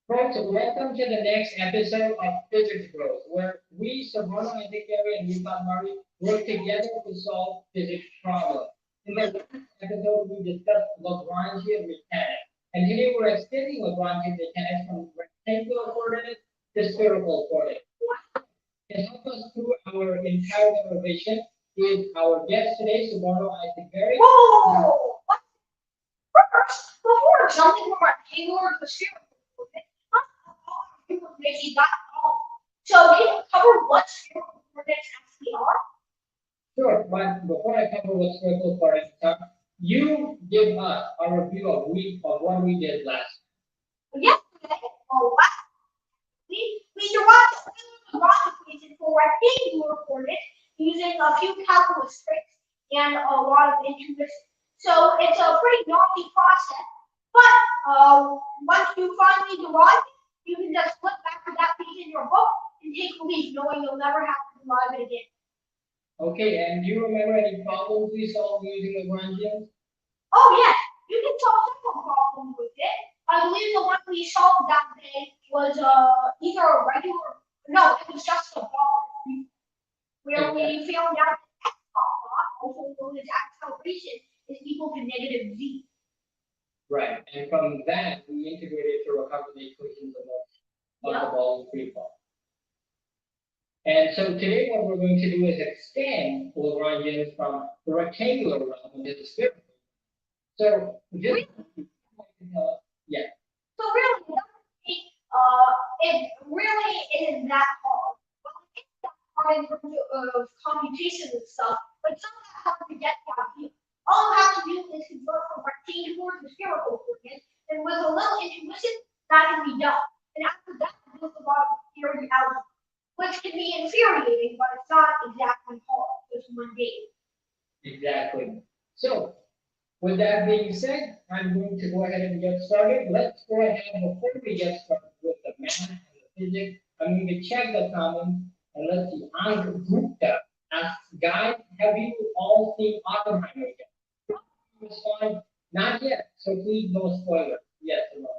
Folks, welcome to the next episode of Physics Bros, where we, Soborno Refath Bari, work together to solve physics problems. In the last episode, we discussed Lagrangian mechanics, and today we're extending Lagrangian mechanics from rectangular coordinates to spherical coordinates. To help us through our entire derivation is our guest today, Soborno Bari. Whoa! First, before jumping from rectangular to spherical, maybe that all. So can you cover what spherical coordinates actually are? Sure, but before I cover what spherical coordinates are, you give us a review of what we did last. Yesterday, or last we derived the Lagrange equation for rectangular coordinates using a few calculus tricks and a lot of intuition. So it's a pretty naughty process, but once you finally derive it, you can just flip back to that page in your book and take relief knowing you'll never have to derive it again. Okay, and do you remember any problems we solved using Lagrangians? Oh yes, you can solve several problems with it. I believe the one we solved that day was either a regular, no, it was just a ball, where we found out that x bar, also known as acceleration, is equal to negative z. Right, and from that we integrated to recover the equations of the ball in free fall. And so today what we're going to do is extend Lagrangians from the rectangular realm into the spherical. So just yeah. So really, it really isn't that hard. Well, it's that hard in terms of computation and stuff, but it's not that hard to get down here. All you have to do is convert from rectangular to spherical coordinates, and with a little intuition, that can be done. And after that, there's a lot of theory algebra, which can be infuriating, but it's not exactly hard. It's mundane. Exactly. So with that being said, I'm going to go ahead and get started. Let's go ahead before we get started with the math and the physics. I'm going to check the comments and let's see. Anka Gupta asks, guys, have you all seen Oppenheimer yet? Respond, not yet. So please no spoilers. Yes or no?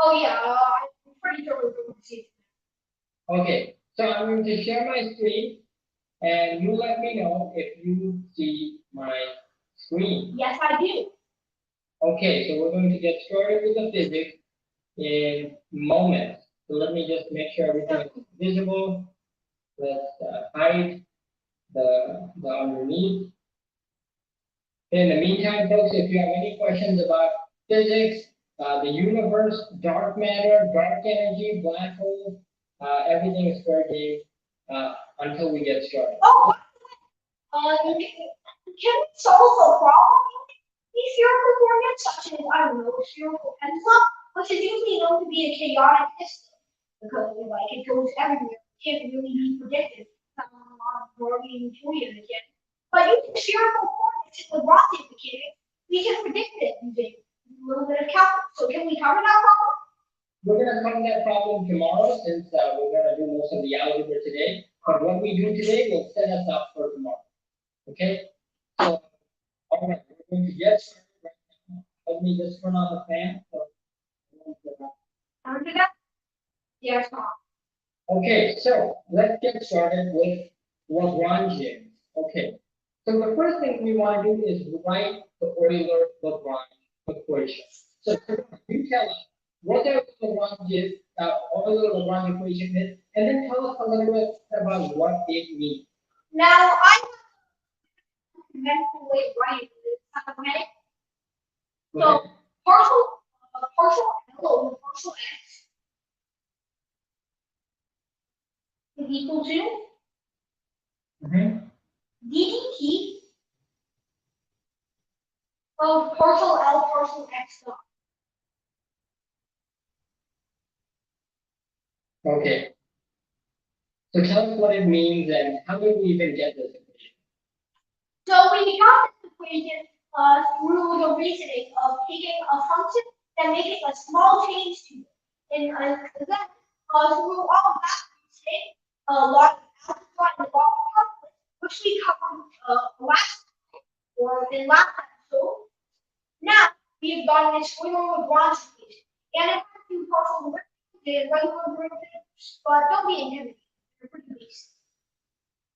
Oh yeah, I'm pretty sure we're going to see it. Okay, so I'm going to share my screen and you let me know if you see my screen. Yes, I do. Okay, so we're going to get started with the physics in moments. So let me just make sure everything is visible. Let's hide the underneath. In the meantime, folks, if you have any questions about physics, the universe, dark matter, dark energy, black holes, everything is fair game until we get started. Oh, can we solve a problem using spherical coordinates, such as, I don't know, a spherical pencil, which is usually known to be a chaotic system because it goes everywhere. It can't really be predicted. Sounds a lot more intuitive again. But using spherical coordinates in the Lagrangian mechanics, we can predict it using a little bit of calculus. So can we cover that problem? We're going to cover that problem tomorrow since we're going to do most of the algebra today. But what we do today will set us up for tomorrow. Okay? So, all right, we're going to get started right now. Let me just turn on the fan. Can we do that? Yes, ma'am. Okay, so let's get started with Lagrangians. Okay, so the first thing we want to do is write the Euler-Lagrange equation. So you tell us what the Euler-Lagrange equation is, and then tell us a little bit about what it means. Now, I mental way of writing this, okay? So, partial L over partial x is equal to ddt of partial L partial x dot. Okay. So tell us what it means and how did we even get this equation? So we got this equation through the reasoning of taking a function and making a small change to it. And then through all of that reasoning, a lot of algebra and a lot of calculus, which we covered last time or in last episode. Now we have gotten this Euler-Lagrange equation, and it has to partial derivative the regular derivatives, but don't be intimidated. They're pretty basic.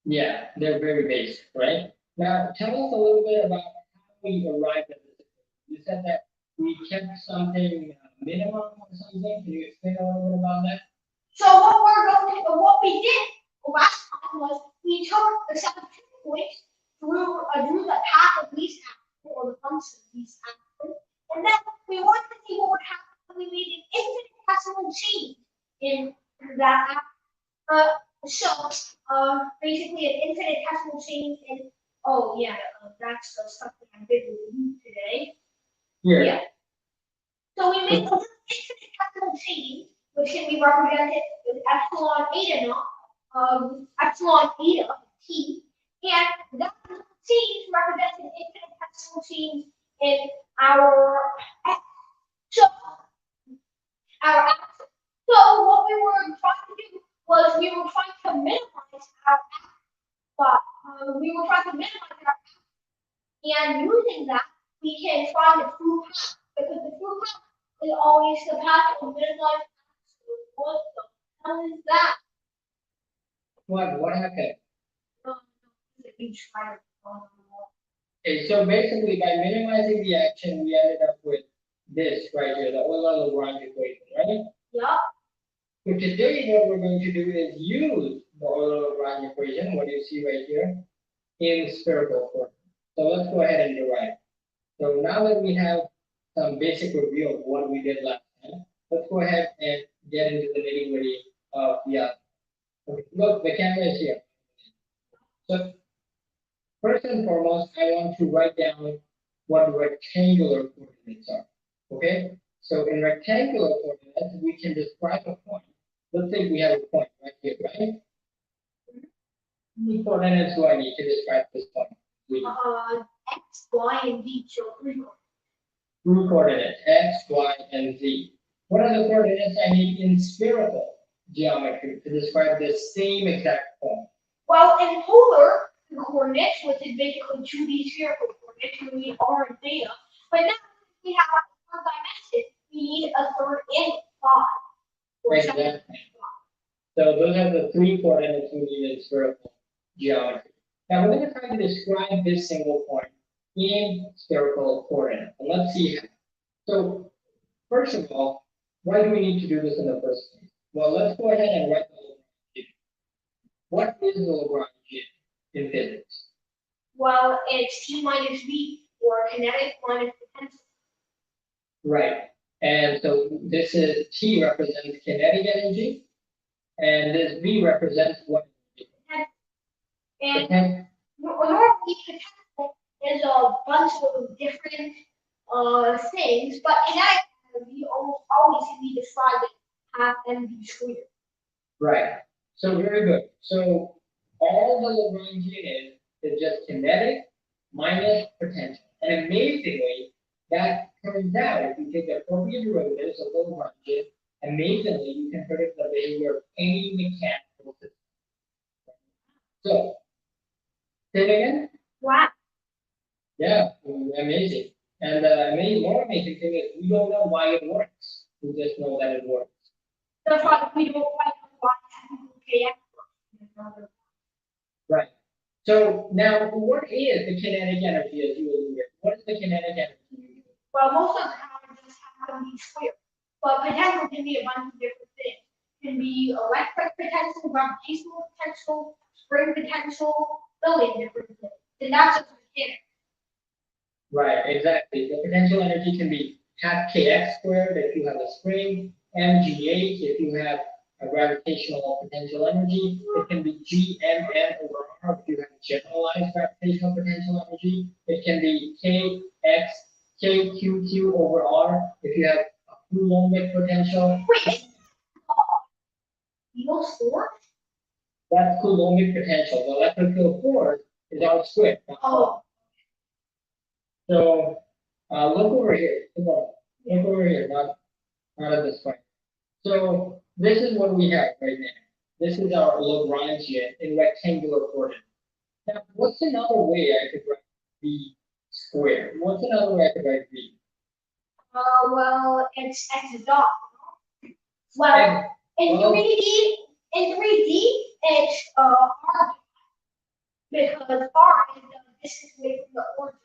Yeah, they're very basic, right? Now, tell us a little bit about how we arrived at this. You said that we kept something minimum or something. Can you explain a little bit about that? So what we did last time was we took the 7 points, drew the path of least action or the function of least action, and then we wanted to see what would happen when we made an infinitesimal change in that action. Basically an infinitesimal change in, that's the stuff that I did with you today. Yeah. So we made an infinitesimal change, which can be represented with epsilon eta naught, epsilon eta of t, and that change represents an infinitesimal change in our x. So what we were trying to do was we were trying to minimize our x, but and using that we can find the true path, because the true path is always the path of minimize absolute one. How is that? What happened? Each side. Okay, so basically by minimizing the action, we ended up with this right here, the Euler-Lagrange equation, right? Yeah. So today what we're going to do is use the Euler-Lagrange equation, what you see right here, in spherical form. So let's go ahead and derive. So now that we have some basic review of what we did last time, let's go ahead and get into the nitty-gritty of the okay, look, the camera is here. So first and foremost, I want to write down what rectangular coordinates are. Okay? So in rectangular coordinates, we can describe a point. Let's say we have a point right here, right? How many coordinates do I need to describe this point? X, Y, and Z show 3 coordinates. 3 coordinates, X, Y, and Z. What are the coordinates I need in spherical geometry to describe the same exact point? Well, in polar coordinates, which is basically 2D spherical coordinates, we need R and theta. But now we have a third dimension, we need a third and 5. Exactly. So those are the 3 coordinates we need in spherical geometry. Now we're going to try to describe this single point in spherical coordinates. And let's see how. So first of all, why do we need to do this in the first place? Well, let's go ahead and write the Lagrangian. What is the Lagrangian in physics? Well, it's T minus V, or kinetic minus potential. Right. And so this is T represents kinetic energy, and this V represents what? And normally potential is a bunch of different things, but kinetic energy always can be described as half mv squared. Right. So very good. So all the Lagrangian is just kinetic minus potential. And amazingly, that turns out if you take the appropriate derivatives of the Lagrangian, amazingly you can predict the behavior of any mechanical system. So say it again. Wow. Yeah, amazing. And more amazing thing is we don't know why it works. We just know that it works. That's why we don't quite know why KX works. Right. So now, what is the kinetic energy as you alluded? What is the kinetic energy? Well, most of the time it just happens to be square. But potential can be a bunch of different things. It can be electric potential, gravitational potential, spring potential, billion different things. And that's just mechanics. Right, exactly. The potential energy can be half kx squared if you have a spring, mgh if you have a gravitational potential energy. It can be gmn over r if you have generalized gravitational potential energy. It can be kx, kqqq over r if you have a coulombic potential. Wait, field force? That's coulombic potential. The electric field force is r squared. Oh. So look over here. Come on. Look over here, not at this point. So this is what we have right now. This is our Lagrangian in rectangular coordinates. Now, what's another way I could write v squared? What's another way I could write v? Well, it's x dot. Well, in well, 3D, it's R because R is the distance away from the origin,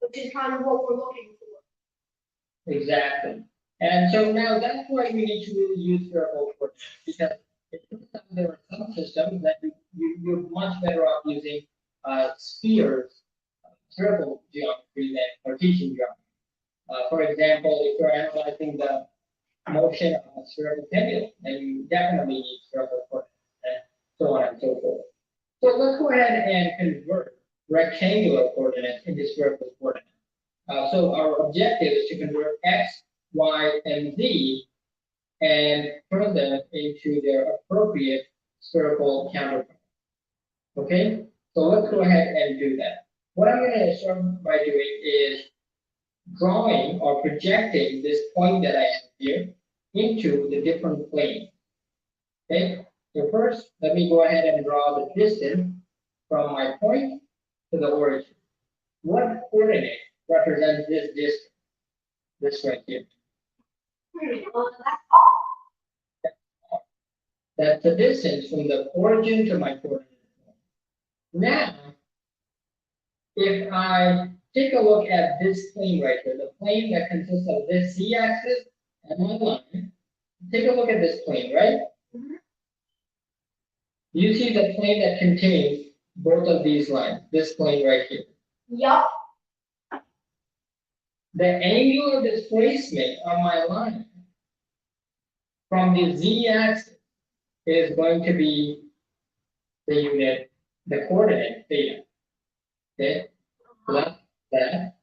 which is kind of what we're looking for. exactly. And so now that's why we need to really use spherical coordinates, because it turns out there are some systems that you're much better off using spheres, spherical geometry than Cartesian geometry. For example, if you're analyzing the motion of a spherical pendulum, then you definitely need spherical coordinates, and so on and so forth. So let's go ahead and convert rectangular coordinates into spherical coordinates. So our objective is to convert x, y, and z and turn them into their appropriate spherical counterparts. Okay, so let's go ahead and do that. What I'm going to start by doing is drawing or projecting this point that I have here into the different planes. Okay, so first, let me go ahead and draw the distance from my point to the origin. What coordinate represents this distance? This right here. That's the distance from the origin to my coordinate point. Now, if I take a look at this plane right here, the plane that consists of this z-axis and my line, take a look at this plane, right? Mhm. You see the plane that contains both of these lines, this plane right here. Yup. The angular displacement of my line from the z-axis is going to be the unit, the coordinate theta. Okay, so that's that.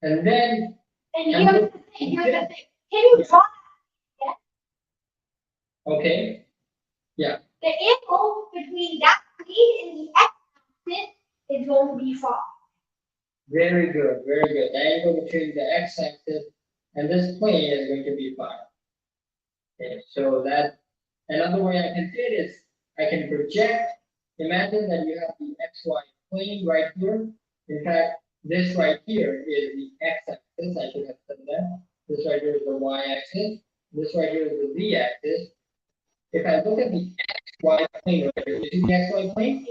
And then, And here's the thing. Can you draw that? okay, yeah, The angle between that plane and the x-axis is going to be 5. very good, very good. The angle between the x-axis and this plane is going to be 5. Okay, so that another way I can say it is I can project. Imagine that you have the xy plane right here. In fact, this right here is the x-axis. I should have said that. This right here is the y-axis. This right here is the z-axis. If I look at the xy plane right here, you see the xy plane?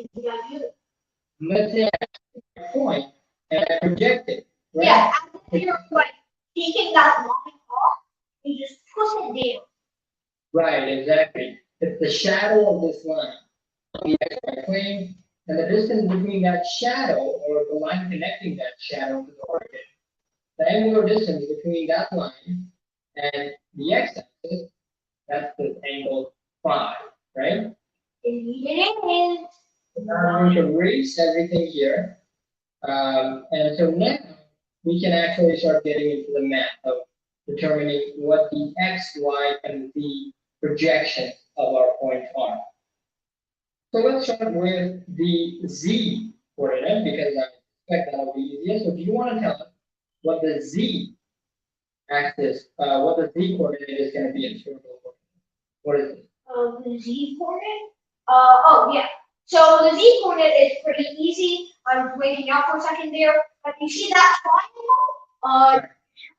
Let's say I take a point and I project it. Right? Yeah, as if you're like taking that line off, you just push it down. Right, exactly. It's the shadow of this line, the xy plane, and the distance between that shadow or the line connecting that shadow to the origin. The angular distance between that line and the x-axis, that's the angle 5, right? Indeed it is. I'm going to erase everything here. And so now we can actually start getting into the math of determining what the x, y, and z projections of our points are. So let's start with the z coordinate because I expect that'll be easier. So do you want to tell us what the z axis, what the z coordinate is going to be in spherical coordinate? What is it? The z coordinate? Oh yeah. So the z coordinate is pretty easy. I'm waiting out for a second there. But you see that triangle?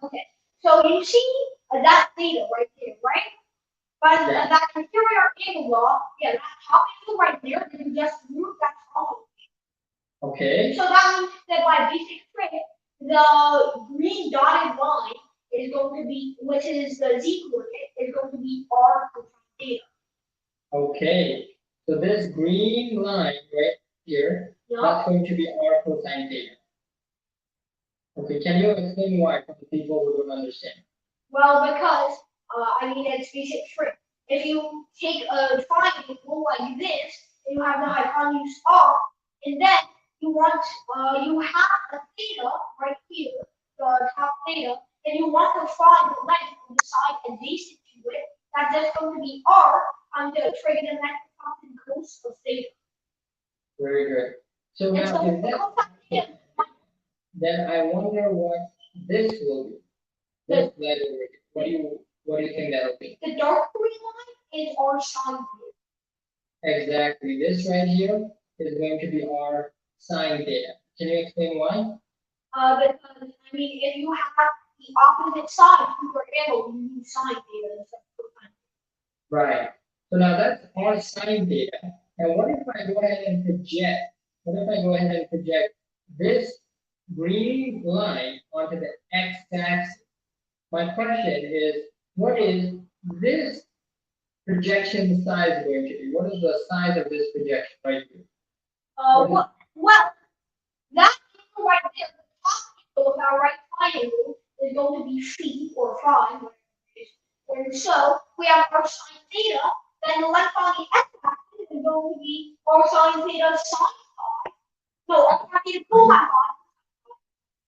Okay. So you see that theta right there, right? But Yeah. that interior angle law, yeah, that top angle right there, then you just move that triangle. Okay. So that means that by basic trick, the green dotted line is going to be, which is the z coordinate, is going to be r cosine theta. Okay. So this green line right here, Yeah. that's going to be r cosine theta. Okay, can you explain why for the people who don't understand? Well, because I mean it's basic trick. If you take a triangle like this, and you have the hypotenuse r, and then you want you have a theta right here, the top theta, and you want to find the length of the side adjacent to it. That's just going to be r on the trigonometric cos of theta. Very good. So And now so if the that, cosine theta, then I wonder what this will be. This letter, what do you think that'll be? the dark green line is r sine theta. Exactly. This right here is going to be r sine theta. Can you explain why? Because I mean, if you have the opposite side to your angle, you use sine theta instead of cosine. Right. So now that's r sine theta. And what if I go ahead and project? What if I go ahead and project this green line onto the x-axis? My question is, what is this projection size going to be? What is the size of this projection right here? Well, that angle right there, the top angle of our right triangle is going to be phi or phi, whatever it is. And so we have our sine theta, then the left on the x-axis is going to be our sine theta sine phi. No, our sine theta cosine phi.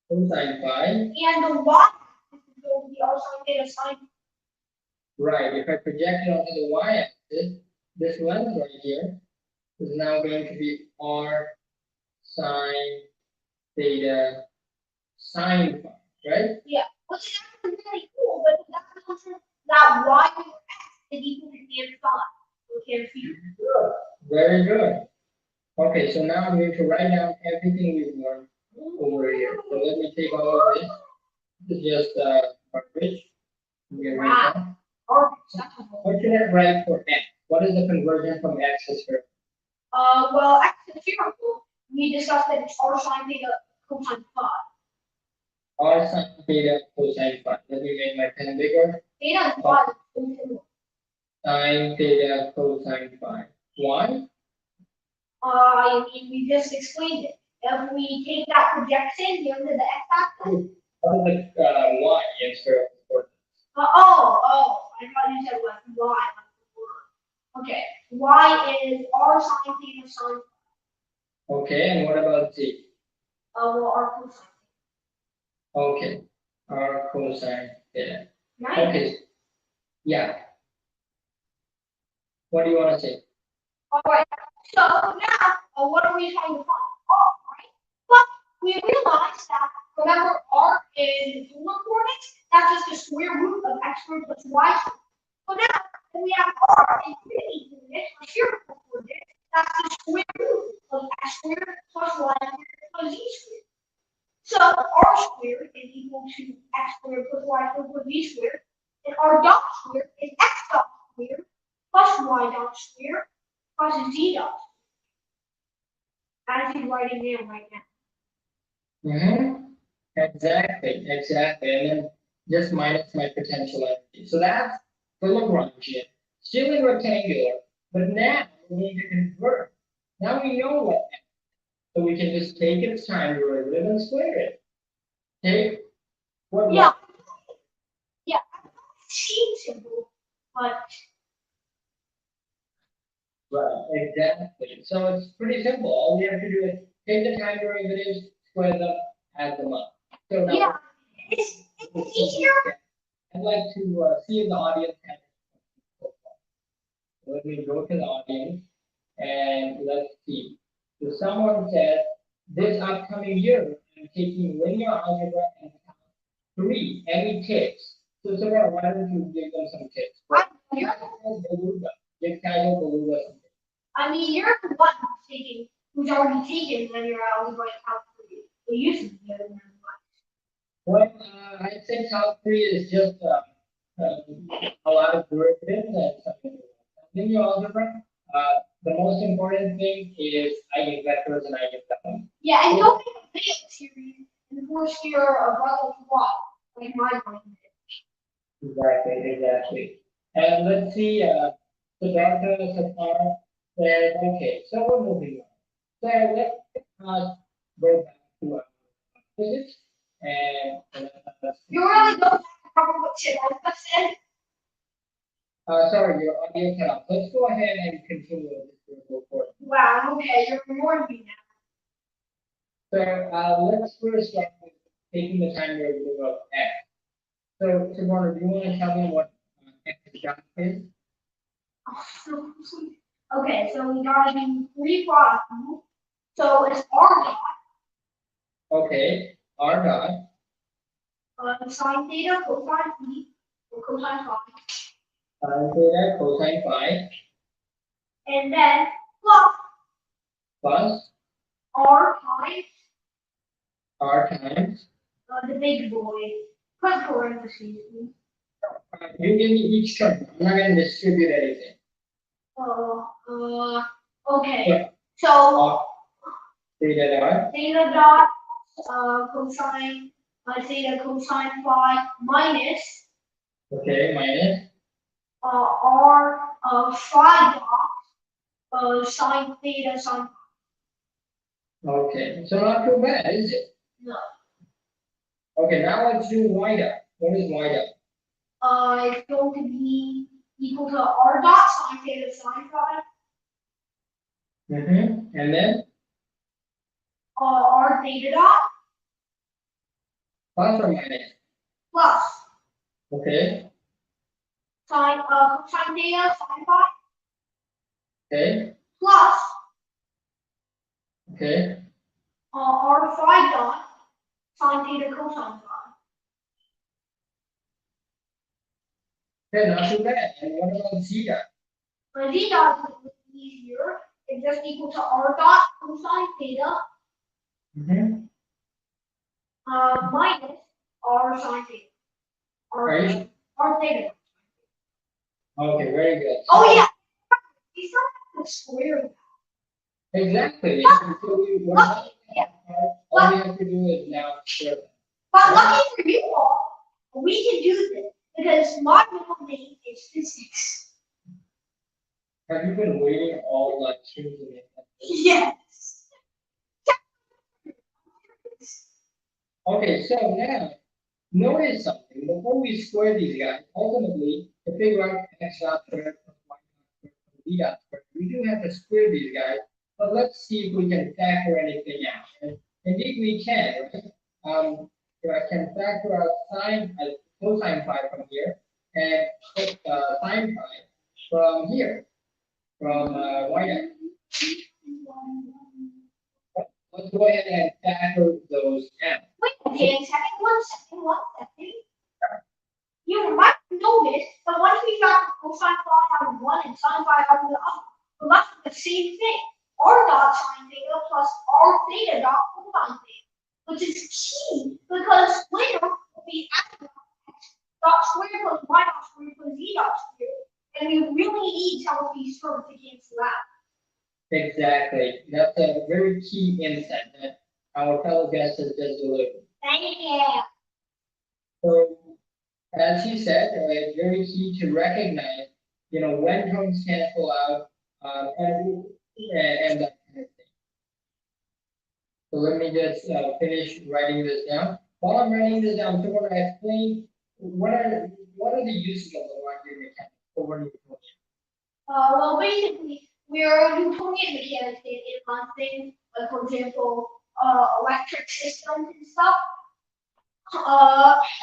Cosine phi. And the y-axis is going to be our sine theta sine. Right. If I project it onto the y-axis, this length right here is now going to be r sine theta sine phi, right? Yeah, which is actually really cool, but that means that y over x is equal to tan phi. So tan phi. Very good. Okay, so now I'm going to write down everything we've learned over here. So let me take all of this. This is just garbage. I'm gonna write down. What should I write for x? What is the conversion from x to spherical? Well, x is spherical. We discussed that it's r sine theta cosine phi. R sine theta cosine phi. Let me make my pen bigger. Theta and phi is similar. Sine theta cosine phi. Why? I mean, we just explained it. If we take that projection here to the x-axis. What is the y in spherical coordinates? I thought you said what y. Okay, y is r sine theta sine. Okay, and what about z? Well, r cosine. Okay, r cosine theta. Right. Okay, yeah. What do you want to say? All right. So now, what are we trying to find? R, right? But we realize that remember r in polar coordinates. That's just the square root of x squared plus y squared. So now, when we have r in 3D coordinates or spherical coordinates, that's the square root of x squared plus y squared plus z squared. So r squared is equal to x squared plus y squared plus z squared, and r dot squared is x dot squared plus y dot squared plus z dot. As he's writing down right now. Mm-hmm. Exactly, exactly. And then just minus my potential energy. So that's the Lagrangian. Still in rectangular, but now we need to convert. Now we know what x. So we can just take its time derivative and square it. Take what? Yeah. Yeah, seems simple, but Right, exactly. So it's pretty simple. All we have to do is take the time derivatives, square them, add them up. So now yeah, it's easier. I'd like to see if the audience has. Let me go to the audience and let's see. So someone said, this upcoming year, I'm taking linear algebra and Calc 3. Any tips? So Sarah, why don't you give them some tips? Give Kyle Beluga some tips. I mean, you're the one who's already taken linear algebra and Calc 3. It used to be other than Well, I'd say Calc 3 is just a lot of derivatives and something. Linear algebra, the most important thing is eigenvectors and eigenvalues. Yeah, and don't make a video series in the first year of relative law, like my mind did. Exactly, exactly. And let's see, so Dr. Sapar said, okay, so we're moving on. So let's go back to physics and You really don't have to cover what shit I said. sorry, your audio cut off. Let's go ahead and continue with this report. Wow, okay, you're ignoring me now. So let's first start with taking the time derivative of x. So Soborno, do you want to tell me what x dot is? Okay, so we got to do 3 problems. So it's r dot. Okay, r dot. Sine theta, cosine phi, or cosine phi. Sine theta, cosine phi. And then Plus r times the big boy, put parentheses. You give me each term. I'm not going to distribute anything. Okay. So, So theta dot. theta dot cosine theta cosine phi minus Okay, minus. r phi dot sine theta sine. Okay, so not too bad, is it? No. Okay, now let's do y dot. What is y dot? It's going to be equal to r dot sine theta sine phi. And then R theta dot plus or minus. plus Okay, sine cosine theta sine phi okay, plus okay. r phi dot sine theta cosine phi. Okay, not too bad. And what about z dot? Z dot is a little easier. It's just equal to r dot cosine theta minus r sine theta. Right? R theta. Okay, very good. Oh yeah, we still have to square. Exactly. Lucky, yeah. All we have to do is now square them. But lucky for you all, we can do this because my middle name is physics. Have you been waiting all lectures to make that? Yes. Okay, so now notice something. Before we square these guys, ultimately to figure out x dot squared plus y dot squared plus b dot squared, we do have to square these guys. But let's see if we can factor anything out. And indeed, we can, right? So I can factor out cosine phi from here and sine phi from here, from y dot. Let's go ahead and factor those out. Wait a second. You might notice that once we got cosine phi out of one and sine phi out of the other, we're left with the same thing. R dot sine theta plus R theta dot cosine theta, which is key because later we add dot squared plus y dot squared plus z dot squared, and we really need some of these terms to cancel out. Exactly. That's a very key insight that our fellow guest has just delivered. Thank you. So, as he said, it's very key to recognize, when terms cancel out, and that kind of thing. So let me just finish writing this down. While I'm writing this down, so what I explain, what are the uses of the Lagrangian mechanics over Newtonian? Well, basically, we're Newtonian mechanics in one thing, like for example, electric systems and stuff.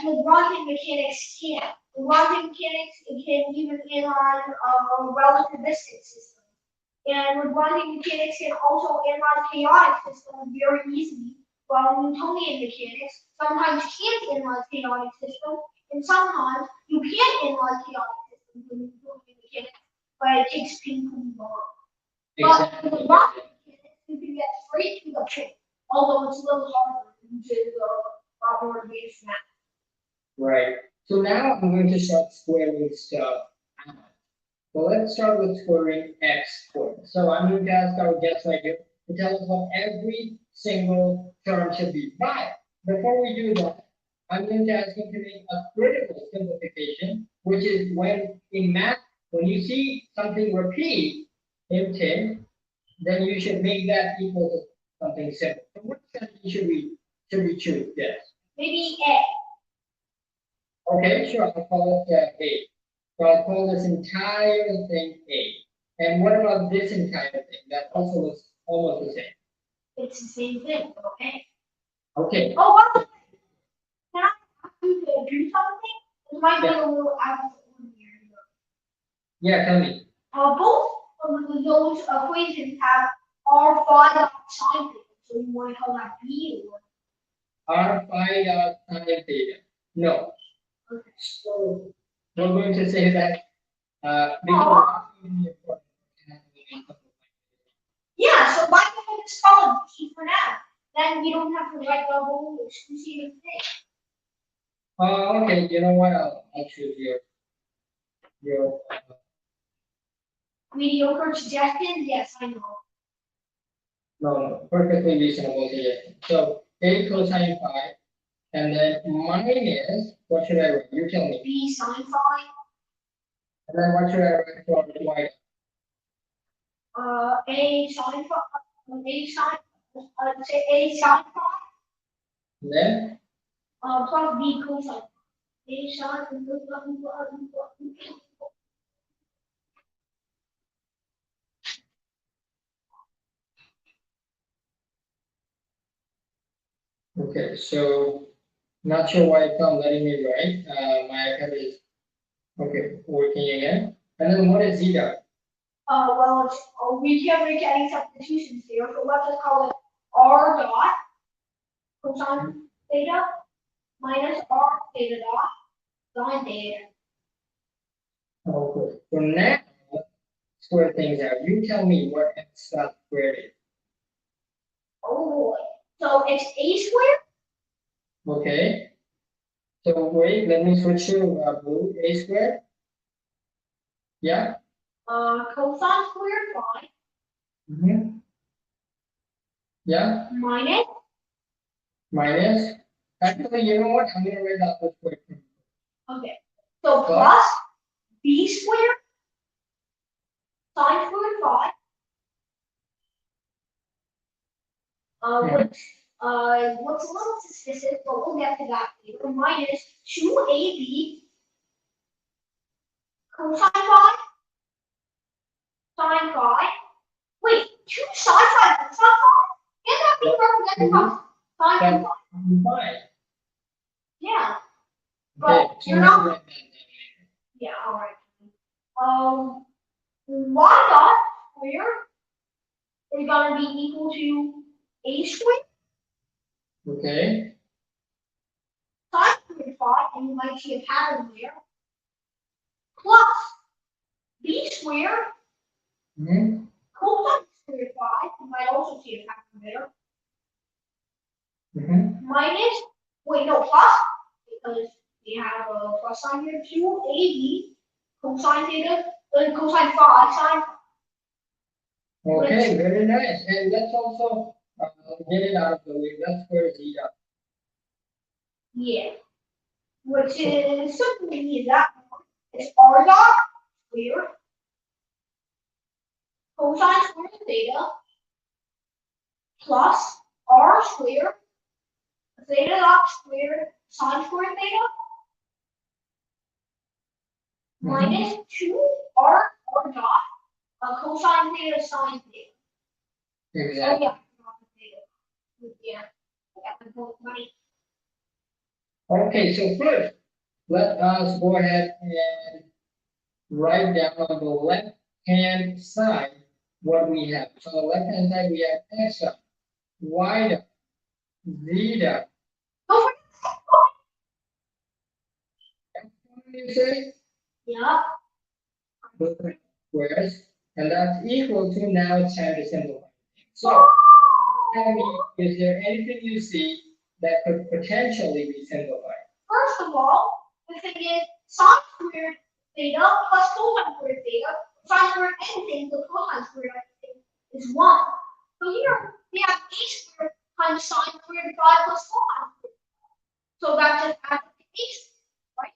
Lagrangian mechanics can't. Lagrangian mechanics can even analyze relativistic systems. And Lagrangian mechanics can also analyze chaotic systems very easily, while Newtonian mechanics sometimes can't analyze chaotic systems, and sometimes you can analyze chaotic systems in Newtonian mechanics, but it takes painfully long. But with Lagrangian mechanics, you can get straight to the point, although it's a little harder due to the more advanced math. Right. So now I'm going to start squaring stuff out. So let's start with squaring x squared. So I'm going to ask our guest right here to tell us what every single term should be. But before we do that, I'm going to ask him to make a critical simplification, which is when in math, when you see something repeat in 10, then you should make that equal to something simple. So what sentence should we choose? Yes. Maybe A. Okay, sure. I'll call it A. So I'll call this entire thing A. And what about this entire thing? That also looks almost the same. It's the same thing, okay? Okay. Oh, what? Can I ask you to do something? It might be a little out of the ordinary. Yeah, tell me. Both of those equations have r phi dot sine theta, so you want to call that B or R phi dot sine theta. No. okay. So we're going to say that because Yeah, so why can't we just call it B for now? Then we don't have to write the whole exclusive thing. Okay, you know what? I'll choose your Mediocre suggestions? Yes, I know. no, perfectly reasonable suggestion. So A cosine phi, and then minus, what should I write? You tell me. B sine phi. And then what should I write for y? A sine phi. A sine. Say A sine phi. And then, Plus B cosine. A sine. okay, so not sure why it's not letting me write. My iPad is, okay, working again. And then what is zeta? Well, we can't make any substitutions here, so let's just call it R dot cosine theta minus R theta dot sine theta. Okay, so now, square things out. You tell me what x dot squared is. Oh boy. So it's A squared. Okay, so wait, let me switch to blue, a squared. Yeah. Cosine squared phi Mm-hmm. Yeah. minus. Minus. Actually, you know what? I'm gonna write that whole square. Okay. So plus B squared sine squared phi. Which looks a little suspicious, but we'll get to that later. Minus 2AB cosine phi sine phi. Wait, 2 sine phi cosine phi? Can that be represented by sine phi? Fine. Yeah. Okay. But you're not. Yeah. All right. Y dot squared is gonna be equal to A squared Okay. sine squared phi, and you might see a pattern there, plus B squared Mm-hmm. cosine squared phi, you might also see a pattern there, Mm-hmm. minus, wait, no, plus, because we have a plus sign here, 2AB cosine theta, cosine phi, sine, Okay, very nice. And let's also get it out of the way. That's where zeta. yeah, which is simply means that it's R dot squared cosine squared theta plus R squared theta dot squared sine squared theta minus 2 R dot cosine theta sine theta. Exactly. Oh yeah. Yeah. Yeah, money. Okay, so first, let us go ahead and write down on the left hand side what we have. So on the left hand side, we have x dot, y dot, z dot. Don't You say? Yeah. Squares, and that's equal to, now it's time to simplify. So tell me, is there anything you see that could potentially be simplified? First of all, the thing is sine squared theta plus cosine squared theta, sine squared anything plus cosine squared anything is 1. So here we have a squared times sine squared 5 plus cosine squared. So that just adds to a squared, right?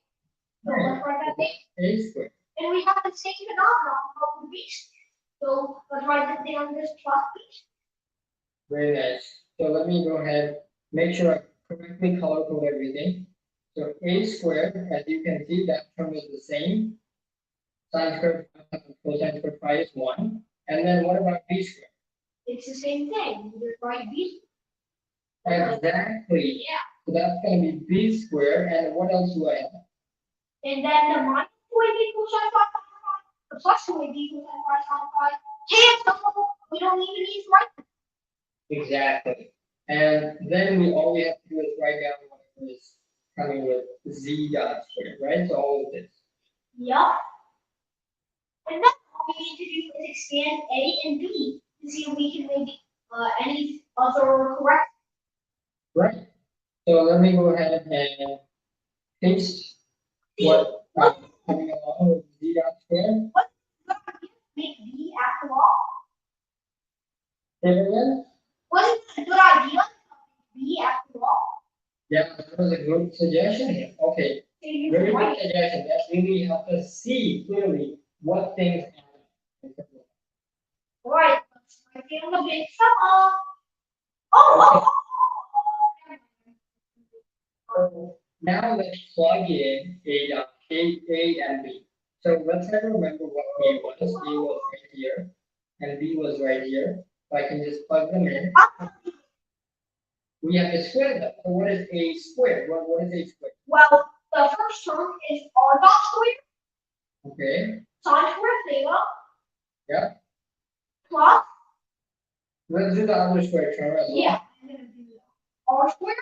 So let's write that down. A squared. And we have the same phenomenon of the b squared. So let's write that down as plus b squared. Very nice. So let me go ahead, make sure I correctly color code everything. So a squared, as you can see, that term is the same. Sine squared times cosine squared phi is 1. And then what about b squared? It's the same thing. You just write b Exactly. Yeah. So that's going to be b squared. And what else do I have? And then the minus 2ab cosine phi sine phi, the plus 2ab cosine phi sine phi, cancel. We don't even need to write them. Exactly. And then all we have to do is write down what is coming with z dot squared, right? So all of this. Yep. And then all we need to do is expand a and b to see if we can make any other correct. Right. So let me go ahead and paste what coming along with z dot square. Make B after all. Say it again? Wasn't it a good idea? B after all. Yeah, that was a good suggestion. Okay, So you very can good write. suggestion. That really helped us see clearly what things happen. Right. Let's write down the big sum. Oh. So now let's plug in A and B. So let's try to remember what A was. A was right here, and B was right here. So I can just plug them in. We have to square them. So what is A squared? What is A squared? Well, the first term is R dot squared. Okay. Sine squared theta. Yeah. Plus. Let's do the other square term as well. Yeah. I'm gonna do R squared.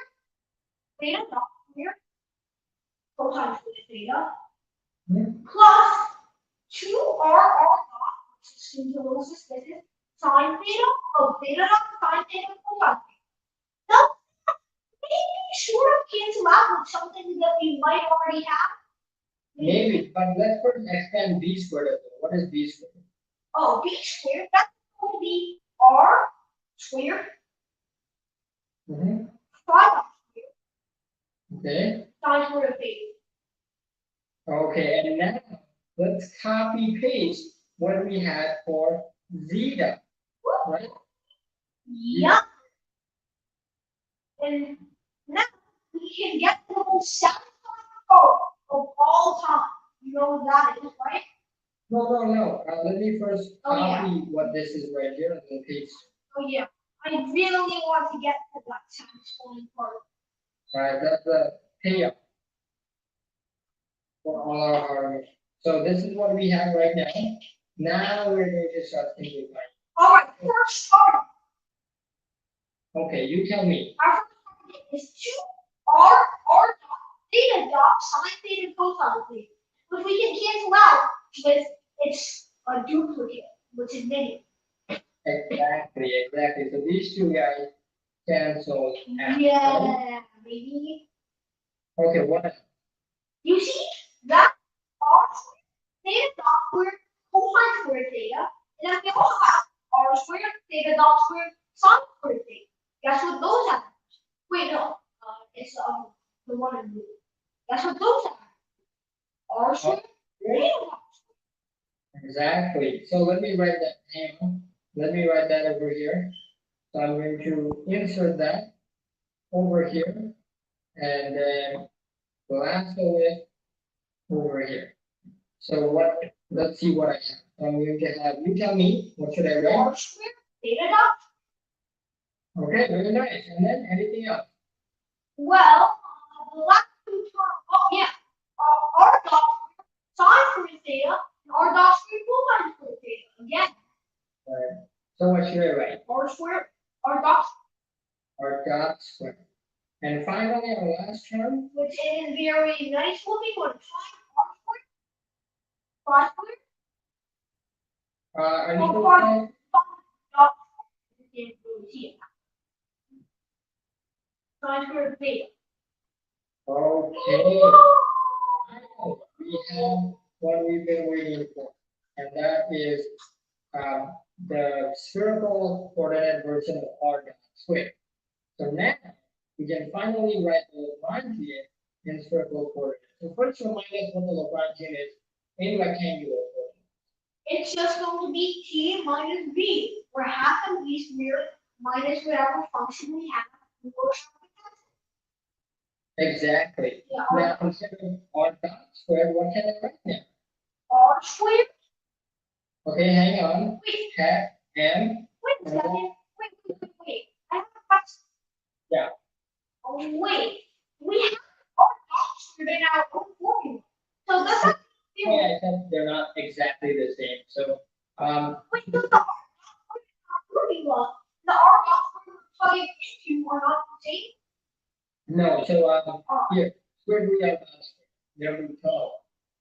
Theta dot squared. Cosine squared theta. Plus 2R dot, which seems a little suspicious. Sine theta of theta dot sine theta cosine theta. Now, maybe sort of cancel out with something that we might already have. Maybe, but let's first expand B squared as well. What is B squared? Oh, B squared, that's going to be R squared. Mm-hmm. 5 squared. Okay. Sine squared of theta. Okay, and now let's copy paste what we had for zeta, right? Yep. And now we can get the most satisfying part of all time. You know what that is, right? No. Let me first Oh, yeah. copy what this is right here and then paste. Oh yeah. I really want to get to that satisfying part. Right, that's the payoff for all our hard work. So this is what we have right now. Now we're going to start simplifying. All right, first part. Okay, you tell me. Our first part is 2R dot theta dot sine theta cosine theta, which we can cancel out with its a duplicate, which is negative. Exactly. So these two guys cancel out. Yeah, maybe. Okay, what? You see that R squared theta dot squared cosine squared theta, and then we also have R squared theta dot squared sine squared theta. Guess what those have? Wait, no. It's the one in blue. Guess what those have? R squared theta dot. Exactly. So let me write that down. Let me write that over here. So I'm going to insert that over here and then lasso it over here. So what? Let's see what I have. I'm going to have you tell me what should I write? R squared theta dot. Okay, very nice. And then anything else? Well, the last two terms. Oh yeah. R dot sine squared theta and R dot squared cosine squared theta. Again. Right. So what should I write? R squared R dot. R dot square. And finally, our last term. Which is very nice looking when it's R squared. 5 squared. Are you Or still R fine? dot. You can't really see it. Sine squared theta. Okay. We have what we've been waiting for, and that is the spherical coordinate version of R dot square. So now we can finally write the Lagrangian in spherical coordinates. So first remind us what the Lagrangian is in rectangular coordinates. It's just going to be t minus b, where half of b squared minus whatever function we have. Exactly. Yeah, Now instead of R dot square, what can I write now? R squared. Okay, hang on. Wait, Hat M. wait a second. Wait. I have a question. Yeah. Oh, wait. We have R dot squared in our own formula. So does that Yeah, I said they're not exactly the same. So wait, so the R dot squared in our formula, the R dot squared plugging into are not the same? no, so here, square root of there we go.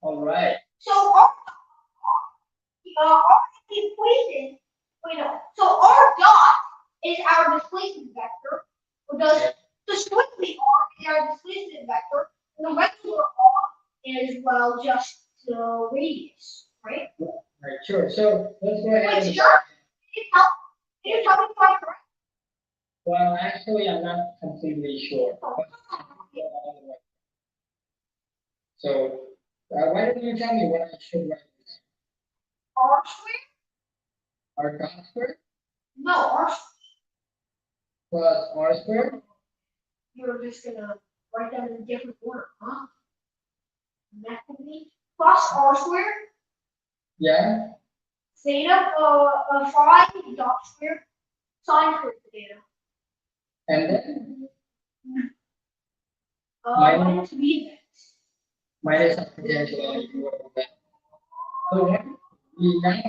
All right. So R the equation, wait no, so R dot is our displacement vector, because the squiggly R is our displacement vector, and the regular as well just the radius, right? Right, sure. So let's go ahead Wait, and. sure. Can you tell me if I'm correct? Well, actually, I'm not completely sure. So, why don't you tell me what I should write? R squared? R dot squared No, R squared. plus R squared? You're just gonna write them in a different order, huh? That would be plus R squared, Yeah, theta of phi dot squared, sine squared theta. and then Minus V minus the potential energy. What we have. So what we now have,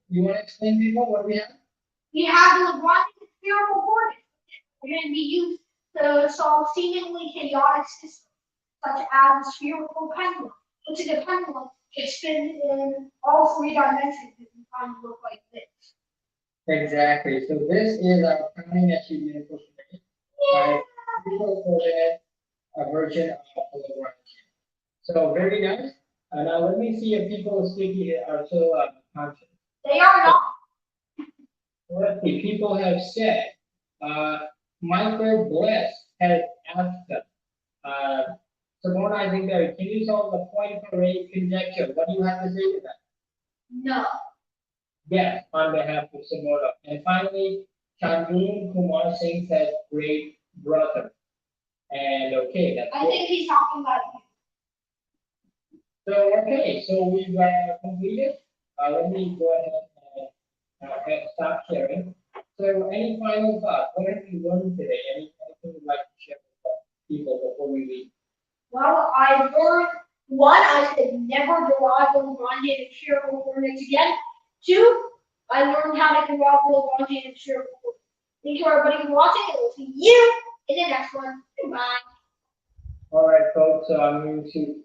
you want to explain people what we have? We have the Lagrangian spherical coordinates. They're going to be used to solve seemingly chaotic systems, such as a spherical pendulum, which is a pendulum that spins in all three dimensions and kind of look like this. Exactly. So this is our counting achievement for today. People coordinate a version of the Lagrangian. So very nice. Now let me see if people still are still conscious. They are not. Let's see. People have said. Michael Bless has asked us. Soborno, I think that can you solve the point array conjecture? What do you have to say to that? No. Yes, on behalf of Soborno. And finally, Chandroon Kumar Singh says great brother. And okay, that's I good. think he's talking about you. So okay, so we've completed. Let me go ahead and stop sharing. So any final thoughts? What have you learned today? Anything you'd like to share with the people before we leave? Well, I learned one, I said never derive the Lagrangian and spherical coordinates again. Two, I learned how to derive the Lagrangian and spherical coordinates. Thank you everybody for watching, and we'll see you in the next one. Goodbye. All right, folks. So I'm going to